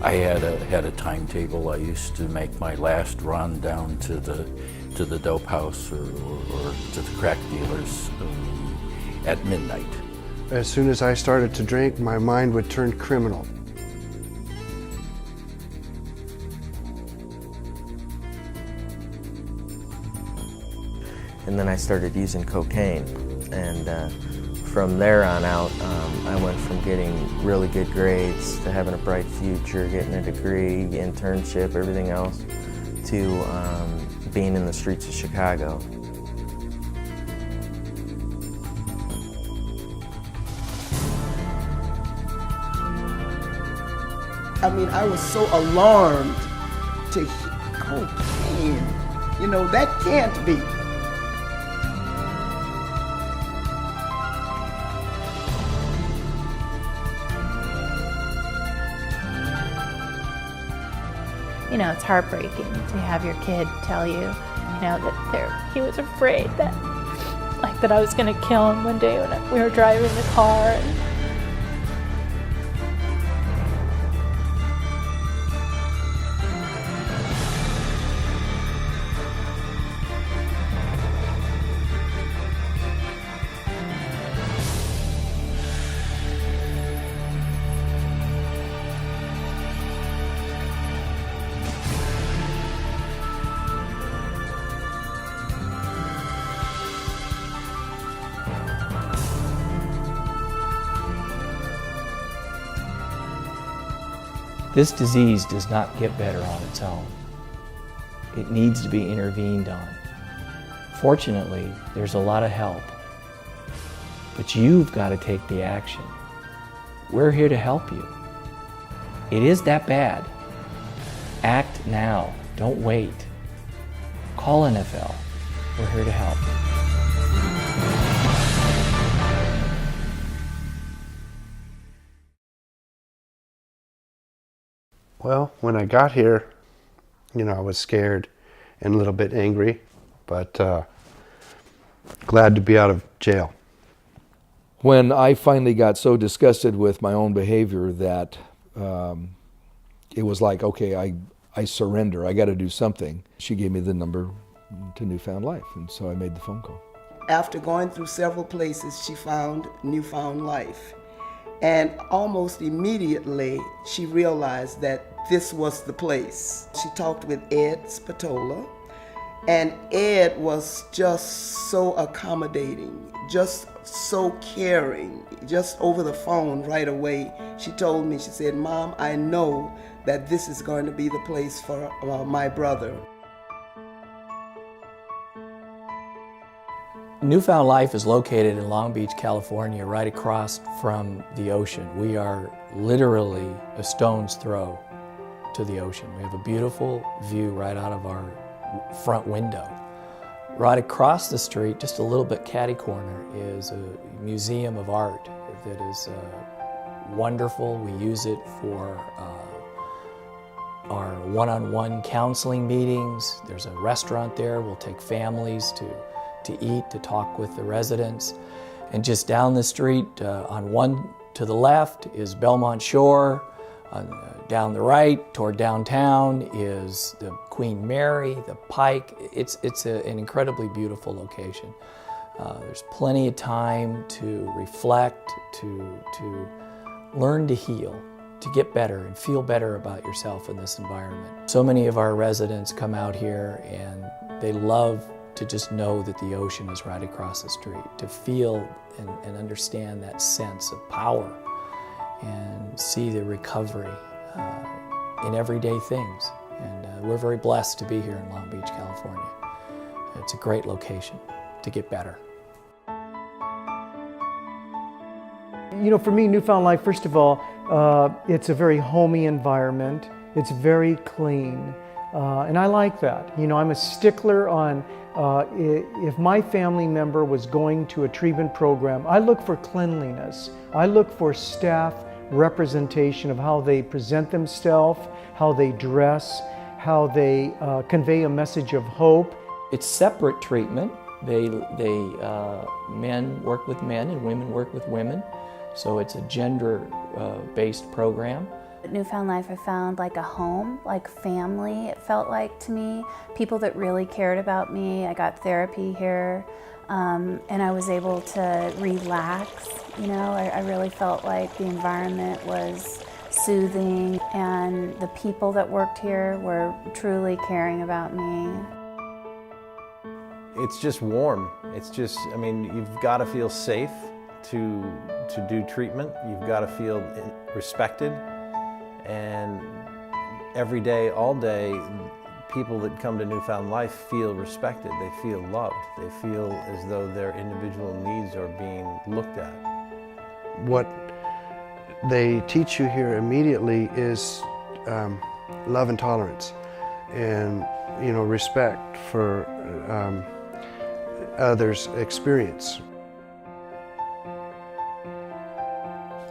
I had a timetable. I used to make my last run down to the dope house or to the crack dealers at midnight. As soon as I started to drink, my mind would turn criminal. And then I started using cocaine, and from there on out, I went from getting really good grades to having a bright future, getting a degree, internship, everything else, to being in the streets of Chicago. I mean, I was so alarmed to hear cocaine. You know, that can't be. You know, it's heartbreaking to have your kid tell you, that he was afraid that I was going to kill him one day when we were driving the car. This disease does not get better on its own. It needs to be intervened on. Fortunately, there's a lot of help, but you've got to take the action. We're here to help you. It is that bad. Act now, don't wait. Call NFL, we're here to help. Well, when I got here, I was scared and a little bit angry, but glad to be out of jail. When I finally got so disgusted with my own behavior that it was like, okay, I surrender, I got to do something. She gave me the number to Newfound Life, and so I made the phone call. After going through several places, she found Newfound Life. And almost immediately, she realized that this was the place. She talked with Ed Spatola, and Ed was just so accommodating, just so caring, just over the phone right away. She told me, she said, "Mom, I know that this is going to be the place for my brother." Newfound Life is located in Long Beach, California, right across from the ocean. We are literally a stone's throw to the ocean. We have a beautiful view right out of our front window. Right across the street, just a little bit catty corner, is a museum of art that is wonderful. We use it for our one-on-one counseling meetings. There's a restaurant there. We'll take families to eat, to talk with the residents. And just down the street, on one to the left, is Belmont Shore. Down the right, toward downtown, is the Queen Mary, the Pike. It's an incredibly beautiful location. There's plenty of time to reflect, to learn to heal, to get better and feel better about yourself in this environment. So many of our residents come out here and they love to just know that the ocean is right across the street, to feel and understand that sense of power and see the recovery in everyday things. And we're very blessed to be here in Long Beach, California. It's a great location to get better. For me, Newfound Life, first of all, it's a very homey environment. It's very clean. And I like that. I'm a stickler on if my family member was going to a treatment program, I look for cleanliness. I look for staff representation of how they present themselves, how they dress, how they convey a message of hope. It's separate treatment. Men work with men and women work with women. So it's a gender-based program. At Newfound Life, I found like a home, like family, it felt like to me. People that really cared about me. I got therapy here, and I was able to relax. You know, I really felt like the environment was soothing, and the people that worked here were truly caring about me. It's just warm. It's just, I mean, you've got to feel safe to do treatment. You've got to feel respected. And every day, all day, people that come to Newfound Life feel respected. They feel loved. They feel as though their individual needs are being looked at. What they teach you here immediately is love and tolerance, and respect for others' experience.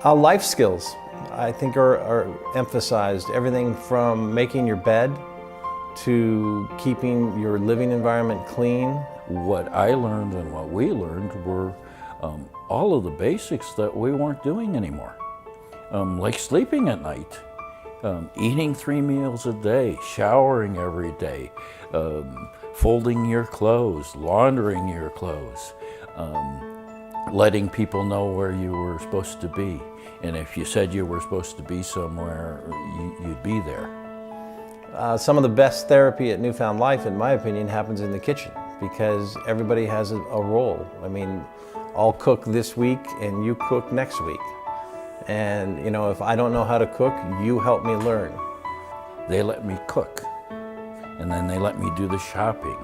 Our life skills, I think, are emphasized. Everything from making your bed to keeping your living environment clean. What I learned and what we learned were all of the basics that we weren't doing anymore. Like sleeping at night, eating 3 meals a day, showering every day, folding your clothes, laundering your clothes, letting people know where you were supposed to be. And if you said you were supposed to be somewhere, you'd be there. Some of the best therapy at Newfound Life, in my opinion, happens in the kitchen because everybody has a role. I mean, I'll cook this week and you cook next week. And if I don't know how to cook, you help me learn. They let me cook, and then they let me do the shopping.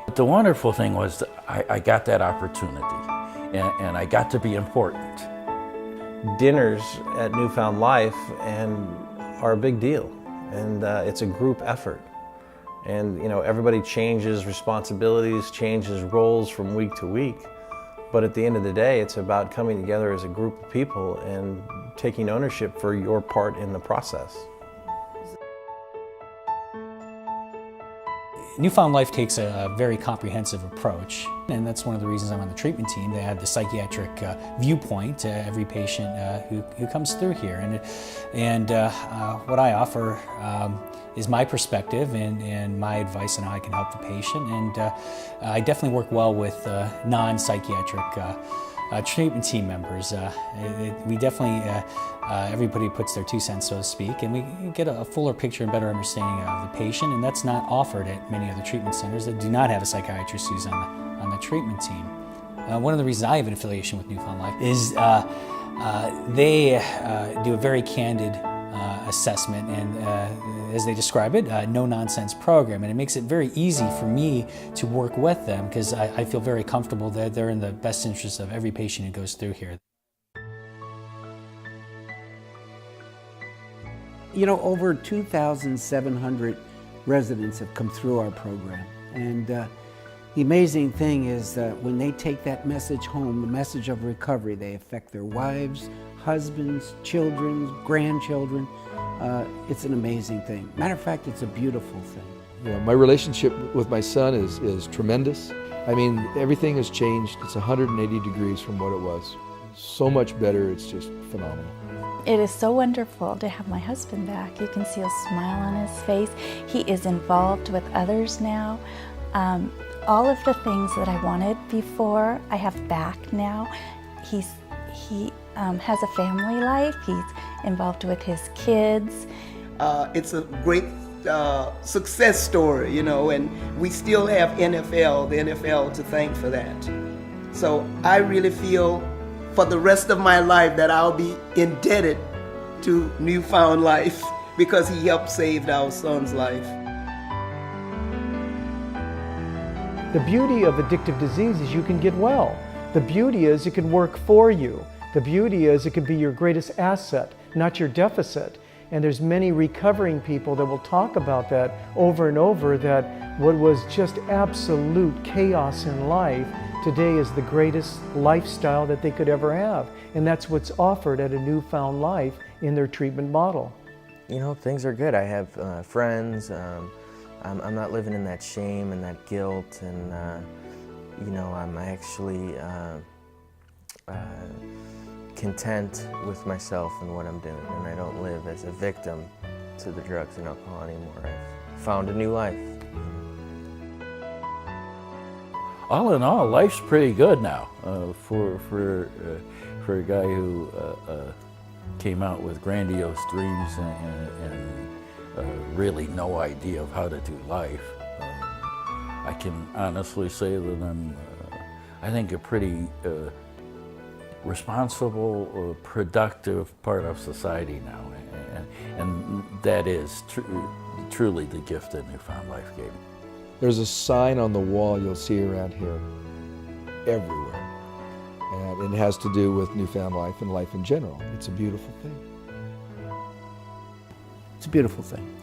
But the wonderful thing was that I got that opportunity, and I got to be important. Dinners at Newfound Life are a big deal, and it's a group effort. And everybody changes responsibilities, changes roles from week to week. But at the end of the day, it's about coming together as a group of people and taking ownership for your part in the process. Newfound Life takes a very comprehensive approach, and that's one of the reasons I'm on the treatment team. They have the psychiatric viewpoint to every patient who comes through here. And what I offer is my perspective and my advice on how I can help the patient. And I definitely work well with non-psychiatric treatment team members. We definitely, everybody puts their 2 cents, so to speak, and we get a fuller picture and better understanding of the patient, and that's not offered at many other treatment centers that do not have a psychiatrist who's on the treatment team. One of the reasons I have an affiliation with Newfound Life is they do a very candid assessment, and as they describe it, no-nonsense program, and it makes it very easy for me to work with them because I feel very comfortable that they're in the best interest of every patient who goes through here. Over 2,700 residents have come through our program, and the amazing thing is that when they take that message home, the message of recovery, they affect their wives, husbands, children, grandchildren. It's an amazing thing. Matter of fact, it's a beautiful thing. My relationship with my son is tremendous. I mean, everything has changed. It's 180 degrees from what it was. So much better, it's just phenomenal. It is so wonderful to have my husband back. You can see a smile on his face. He is involved with others now. All of the things that I wanted before, I have back now. He has a family life. He's involved with his kids. It's a great success story, and we still have the NFL to thank for that. So I really feel for the rest of my life that I'll be indebted to Newfound Life because he helped save our son's life. The beauty of addictive disease is you can get well. The beauty is it can work for you. The beauty is it can be your greatest asset, not your deficit. And there's many recovering people that will talk about that over and over, that what was just absolute chaos in life today is the greatest lifestyle that they could ever have. And that's what's offered at a Newfound Life in their treatment model. Things are good. I have friends. I'm not living in that shame and that guilt, and I'm actually content with myself and what I'm doing, and I don't live as a victim to the drugs and alcohol anymore. I've found a new life. All in all, life's pretty good now for a guy who came out with grandiose dreams and really no idea of how to do life. I can honestly say that I'm, I think, a pretty responsible, productive part of society now, and that is truly the gift that Newfound Life gave me. There's a sign on the wall you'll see around here everywhere, and it has to do with Newfound Life and life in general. It's a beautiful thing. It's a beautiful thing.